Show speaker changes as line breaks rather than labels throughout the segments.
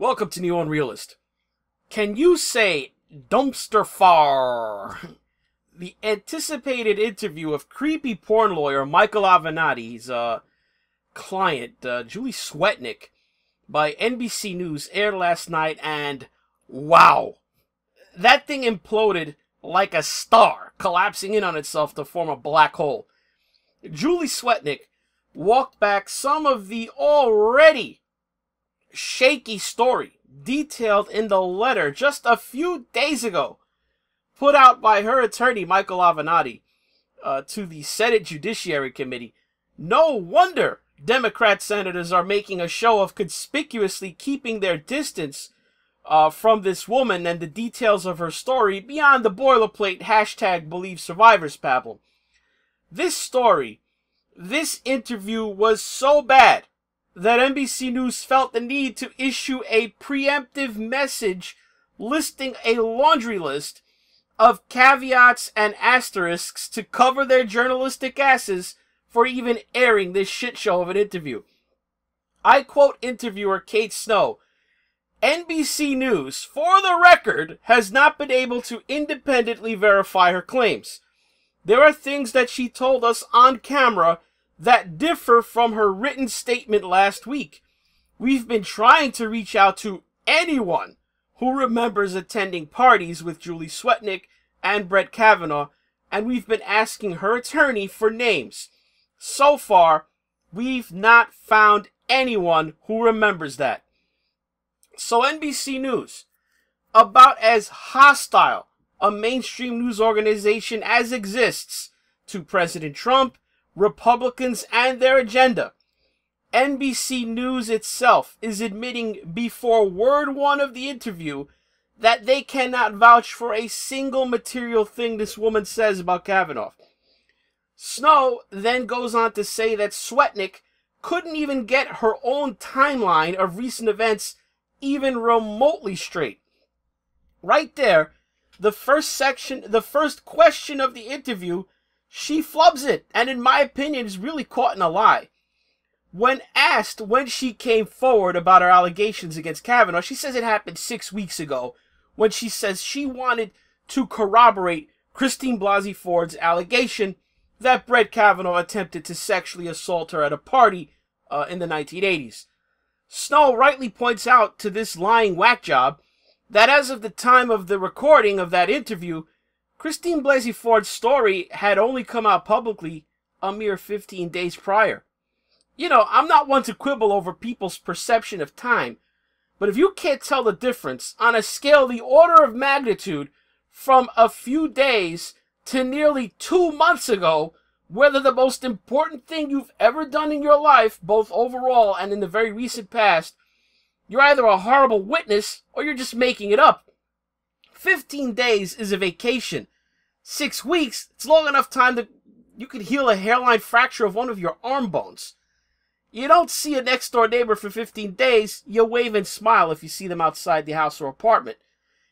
Welcome to NeoUnrealist. Can you say dumpster fire? The anticipated interview of creepy porn lawyer Michael Avenatti's client, Julie Swetnick, by NBC News aired last night, and wow! That thing imploded like a star, collapsing in on itself to form a black hole. Julie Swetnick walked back some of the already shaky story detailed in the letter just a few days ago put out by her attorney Michael Avenatti to the Senate Judiciary Committee. No wonder Democrat senators are making a show of conspicuously keeping their distance from this woman and the details of her story beyond the boilerplate #BelieveSurvivors pablum. This story, this interview was so bad that NBC News felt the need to issue a preemptive message listing a laundry list of caveats and asterisks to cover their journalistic asses for even airing this shit show of an interview. I quote interviewer Kate Snow, "NBC News, for the record, has not been able to independently verify her claims. There are things that she told us on camera that differ from her written statement last week. We've been trying to reach out to anyone who remembers attending parties with Julie Swetnick and Brett Kavanaugh, and we've been asking her attorney for names. So far, we've not found anyone who remembers that." So NBC News, about as hostile a mainstream news organization as exists to President Trump, Republicans, and their agenda, NBC News itself is admitting before word one of the interview that they cannot vouch for a single material thing this woman says about Kavanaugh. Snow then goes on to say that Swetnick couldn't even get her own timeline of recent events even remotely straight. Right there, the first question of the interview, she flubs it, and in my opinion is really caught in a lie. When asked when she came forward about her allegations against Kavanaugh, she says it happened 6 weeks ago, when she says she wanted to corroborate Christine Blasey Ford's allegation that Brett Kavanaugh attempted to sexually assault her at a party in the 1980s. Snow rightly points out to this lying whack job that as of the time of the recording of that interview, Christine Blasey Ford's story had only come out publicly a mere 15 days prior. You know, I'm not one to quibble over people's perception of time, but if you can't tell the difference on a scale the order of magnitude from a few days to nearly 2 months ago, whether the most important thing you've ever done in your life, both overall and in the very recent past, you're either a horrible witness or you're just making it up. 15 days is a vacation. 6 weeks, it's long enough time that you could heal a hairline fracture of one of your arm bones. You don't see a next-door neighbor for 15 days, you wave and smile if you see them outside the house or apartment.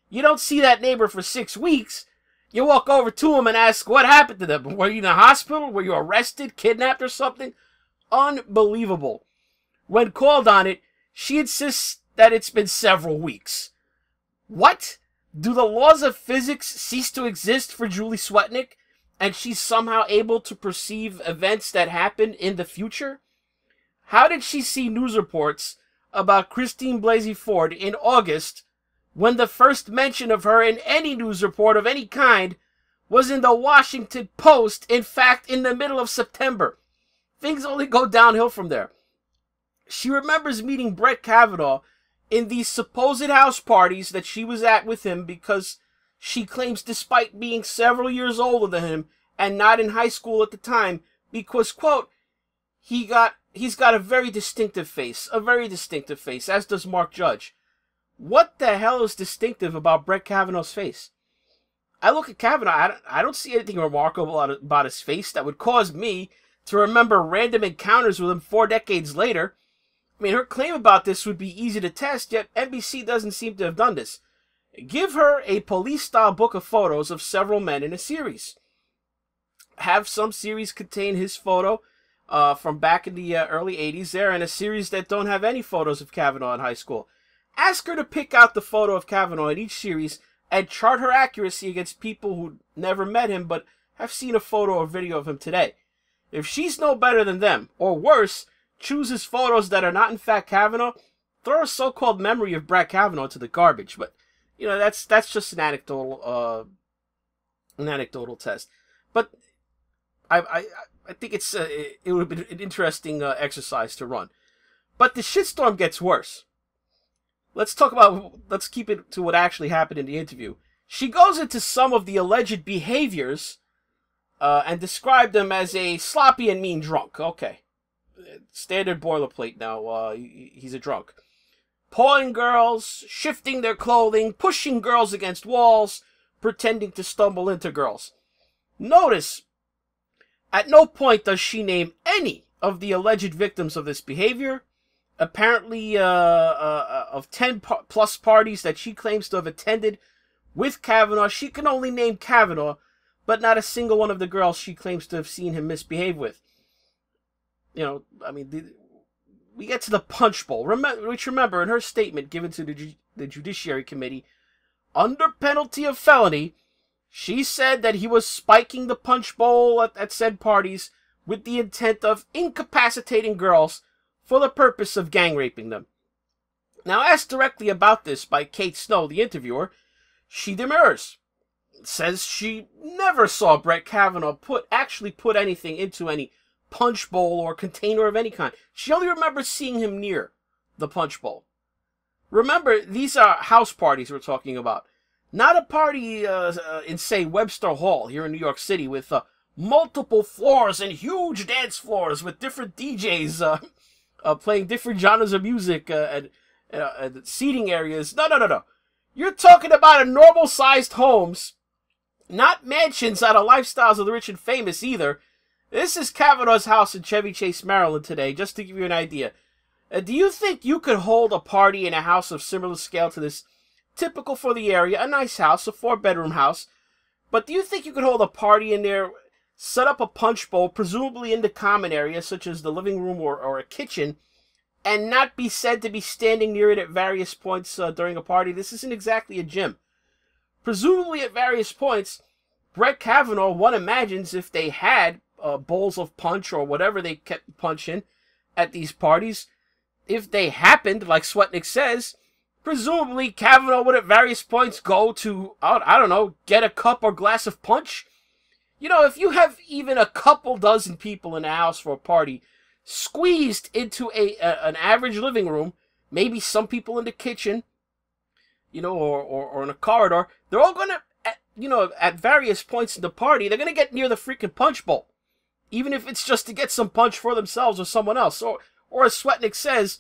You don't see that neighbor for 6 weeks, you walk over to him and ask what happened to them. Were you in the hospital? Were you arrested, kidnapped, or something? Unbelievable. When called on it, she insists that it's been several weeks. What? Do the laws of physics cease to exist for Julie Swetnick, and she's somehow able to perceive events that happen in the future? How did she see news reports about Christine Blasey Ford in August when the first mention of her in any news report of any kind was in the Washington Post, in fact, in the middle of September? Things only go downhill from there. She remembers meeting Brett Kavanaugh in these supposed house parties that she was at with him because she claims, despite being several years older than him and not in high school at the time, because, quote, he's got a very distinctive face, as does Mark Judge. What the hell is distinctive about Brett Kavanaugh's face? I look at Kavanaugh, I don't see anything remarkable about his face that would cause me to remember random encounters with him 4 decades later. I mean, her claim about this would be easy to test, yet NBC doesn't seem to have done this. Give her a police-style book of photos of several men in a series. Have some series contain his photo from back in the early 80s there, and a series that don't have any photos of Kavanaugh in high school. Ask her to pick out the photo of Kavanaugh in each series and chart her accuracy against people who never met him but have seen a photo or video of him today. If she's no better than them, or worse, chooses photos that are not in fact Kavanaugh, throw a so-called memory of Brett Kavanaugh to the garbage. But, you know, that's just an anecdotal test. But I think it would have been an interesting exercise to run. But the shitstorm gets worse. Let's keep it to what actually happened in the interview. She goes into some of the alleged behaviors and described them as a sloppy and mean drunk. Okay. Standard boilerplate now. He's a drunk. Pawing girls, shifting their clothing, pushing girls against walls, pretending to stumble into girls. Notice, at no point does she name any of the alleged victims of this behavior. Apparently, of 10 plus parties that she claims to have attended with Kavanaugh, she can only name Kavanaugh, but not a single one of the girls she claims to have seen him misbehave with. You know, I mean, we get to the punch bowl, which remember, in her statement given to the Judiciary Committee, under penalty of felony, she said that he was spiking the punch bowl at said parties with the intent of incapacitating girls for the purpose of gang raping them. Now, asked directly about this by Kate Snow, the interviewer, she demurs. Says she never saw Brett Kavanaugh actually put anything into any punch bowl or container of any kind. She only remembers seeing him near the punch bowl. Remember, these are house parties we're talking about. Not a party in, say, Webster Hall here in New York City with multiple floors and huge dance floors with different DJs playing different genres of music and seating areas. No. You're talking about a normal-sized homes, not mansions out of Lifestyles of the Rich and Famous either. This is Kavanaugh's house in Chevy Chase, Maryland today, just to give you an idea. Do you think you could hold a party in a house of similar scale to this? Typical for the area, a nice house, a 4-bedroom house. But do you think you could hold a party in there, set up a punch bowl, presumably in the common area, such as the living room or a kitchen, and not be said to be standing near it at various points during a party? This isn't exactly a gym. Presumably at various points, Brett Kavanaugh, one imagines, if they had bowls of punch or whatever they kept punch in at these parties, if they happened, like Swetnick says, presumably Kavanaugh would at various points go to, I don't know, get a cup or glass of punch. You know, if you have even a couple dozen people in a house for a party, squeezed into an average living room, maybe some people in the kitchen, you know, or in a corridor, they're all going to, you know, at various points in the party, they're going to get near the freaking punch bowl. Even if it's just to get some punch for themselves or someone else. Or as Swetnick says,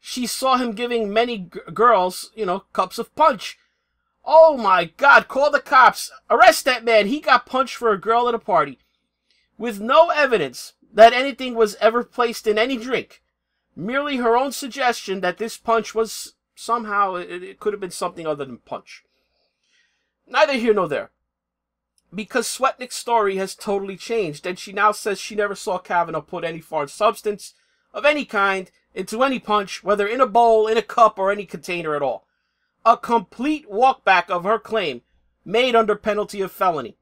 she saw him giving many girls, you know, cups of punch. Oh my God, call the cops. Arrest that man. He got punched for a girl at a party. With no evidence that anything was ever placed in any drink. Merely her own suggestion that this punch was somehow, it could have been something other than punch. Neither here nor there. Because Swetnick's story has totally changed, and she now says she never saw Kavanaugh put any foreign substance of any kind into any punch, whether in a bowl, in a cup, or any container at all. A complete walkback of her claim, made under penalty of felony.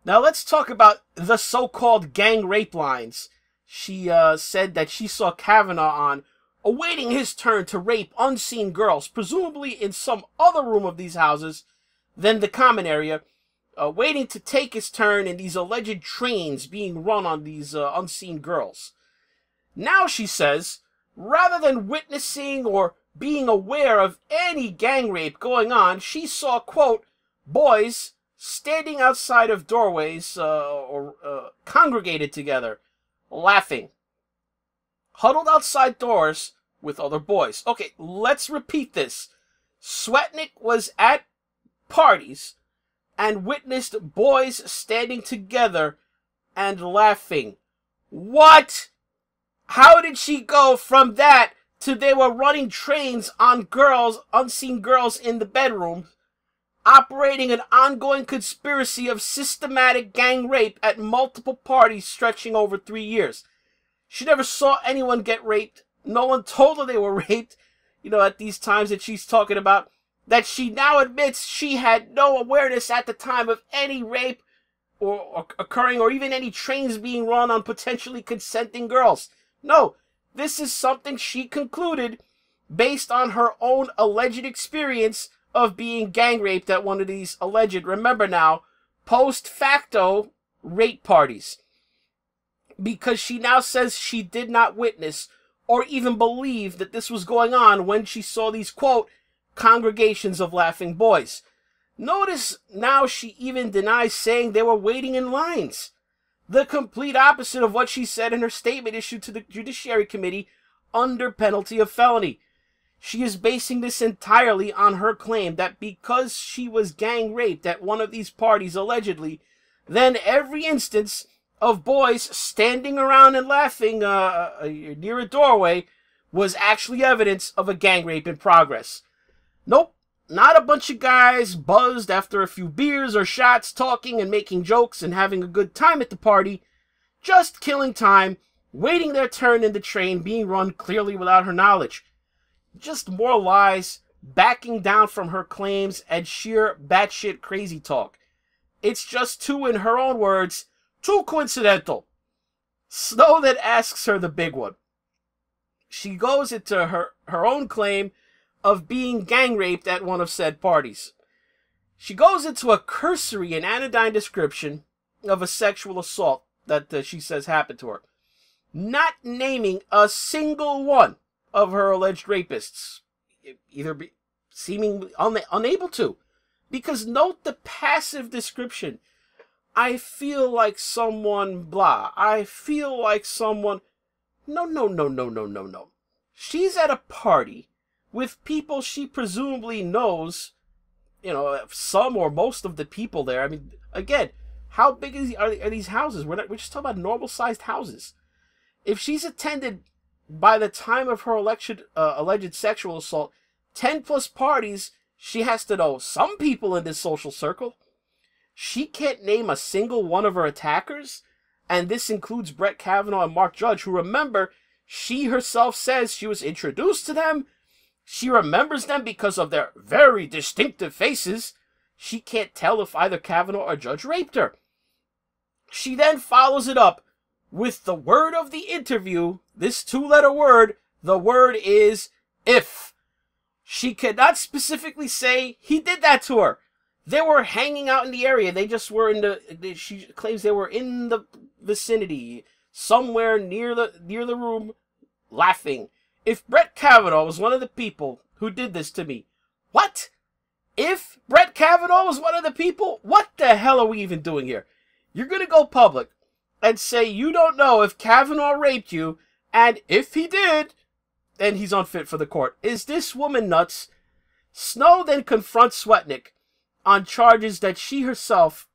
Now let's talk about the so-called gang rape lines. She said that she saw Kavanaugh on, awaiting his turn to rape unseen girls, presumably in some other room of these houses than the common area, waiting to take his turn in these alleged trains being run on these unseen girls. Now, she says, rather than witnessing or being aware of any gang rape going on, she saw, quote, boys standing outside of doorways congregated together, laughing, huddled outside doors with other boys. Okay, let's repeat this. Swetnick was at parties and witnessed boys standing together and laughing. What? How did she go from that to they were running trains on girls, unseen girls in the bedroom, operating an ongoing conspiracy of systematic gang rape at multiple parties stretching over 3 years? She never saw anyone get raped. No one told her they were raped. at these times that she's talking about, that she now admits she had no awareness at the time of any rape or occurring, or even any trains being run on potentially consenting girls. No, this is something she concluded based on her own alleged experience of being gang raped at one of these alleged, remember now, post facto rape parties. Because she now says she did not witness or even believe that this was going on when she saw these, quote, congregations of laughing boys. Notice now she even denies saying they were waiting in lines. The complete opposite of what she said in her statement issued to the Judiciary Committee under penalty of felony. She is basing this entirely on her claim that because she was gang raped at one of these parties allegedly, then every instance of boys standing around and laughing near a doorway was actually evidence of a gang rape in progress. Nope, not a bunch of guys buzzed after a few beers or shots talking and making jokes and having a good time at the party, just killing time, waiting their turn in the train being run clearly without her knowledge. Just more lies, backing down from her claims, and sheer batshit crazy talk. It's just too, in her own words, too coincidental. Snow then asks her the big one. She goes into her own claim of being gang raped at one of said parties. She goes into a cursory and anodyne description of a sexual assault that she says happened to her, not naming a single one of her alleged rapists, either seeming unable to. Because note the passive description. I feel like someone blah. I feel like someone... No. She's at a party with people she presumably knows, some or most of the people there. I mean, again, how big are these houses? We're just talking about normal-sized houses. If she's attended, by the time of her alleged sexual assault, 10-plus parties, she has to know some people in this social circle. She can't name a single one of her attackers, and this includes Brett Kavanaugh and Mark Judge, who, remember, she herself says she was introduced to them. She remembers them because of their very distinctive faces. She can't tell if either Kavanaugh or Judge raped her. She then follows it up with the word of the interview, this two-letter word. The word is if. She cannot specifically say he did that to her. They were hanging out in the area. They just were she claims they were in the vicinity, somewhere near the room, laughing. If Brett Kavanaugh was one of the people who did this to me, what? If Brett Kavanaugh was one of the people, what the hell are we even doing here? You're going to go public and say you don't know if Kavanaugh raped you, and if he did, then he's unfit for the court. Is this woman nuts? Snow then confronts Swetnick on charges that she herself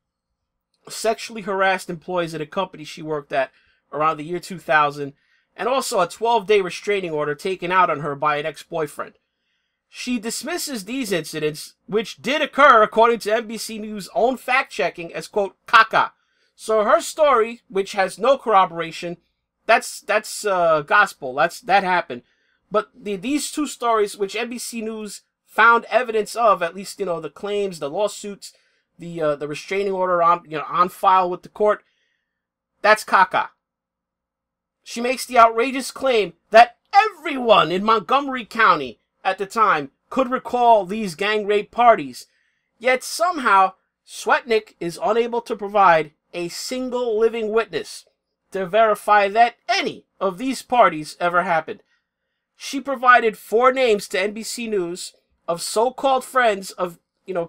sexually harassed employees at a company she worked at around the year 2000, and also a 12-day restraining order taken out on her by an ex-boyfriend. She dismisses these incidents, which did occur according to NBC News' own fact-checking, as, quote, caca. So her story, which has no corroboration, that's gospel. That happened. But these two stories, which NBC News found evidence of, at least, the claims, the lawsuits, the restraining order on file with the court, that's caca. She makes the outrageous claim that everyone in Montgomery County at the time could recall these gang rape parties, yet somehow Swetnick is unable to provide a single living witness to verify that any of these parties ever happened. She provided 4 names to NBC News of so-called friends of,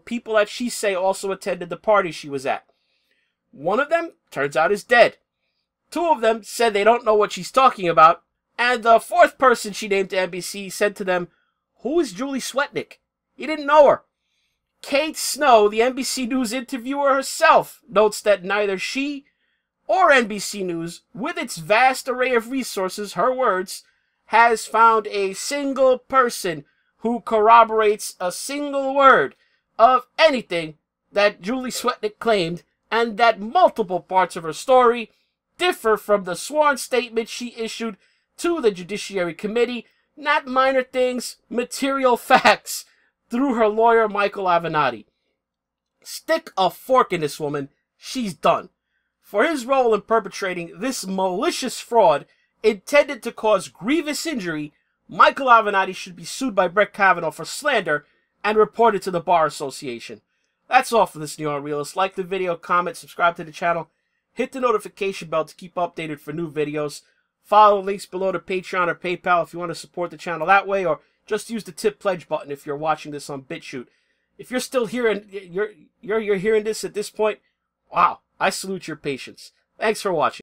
people that she say also attended the party she was at. One of them turns out is dead. 2 of them said they don't know what she's talking about, and the 4th person she named to NBC said to them, "Who is Julie Swetnick?" He didn't know her. Kate Snow, the NBC News interviewer herself, notes that neither she or NBC News, with its vast array of resources, her words, has found a single person who corroborates a single word of anything that Julie Swetnick claimed, and that multiple parts of her story differ from the sworn statement she issued to the Judiciary Committee, not minor things, material facts, through her lawyer, Michael Avenatti. Stick a fork in this woman. She's done. For his role in perpetrating this malicious fraud intended to cause grievous injury, Michael Avenatti should be sued by Brett Kavanaugh for slander and reported to the Bar Association. That's all for this NeoUnrealist. Like the video, comment, subscribe to the channel, hit the notification bell to keep updated for new videos. Follow the links below to Patreon or PayPal if you want to support the channel that way, or just use the tip pledge button if you're watching this on BitChute. If you're still here and you're hearing this at this point, wow, I salute your patience. Thanks for watching.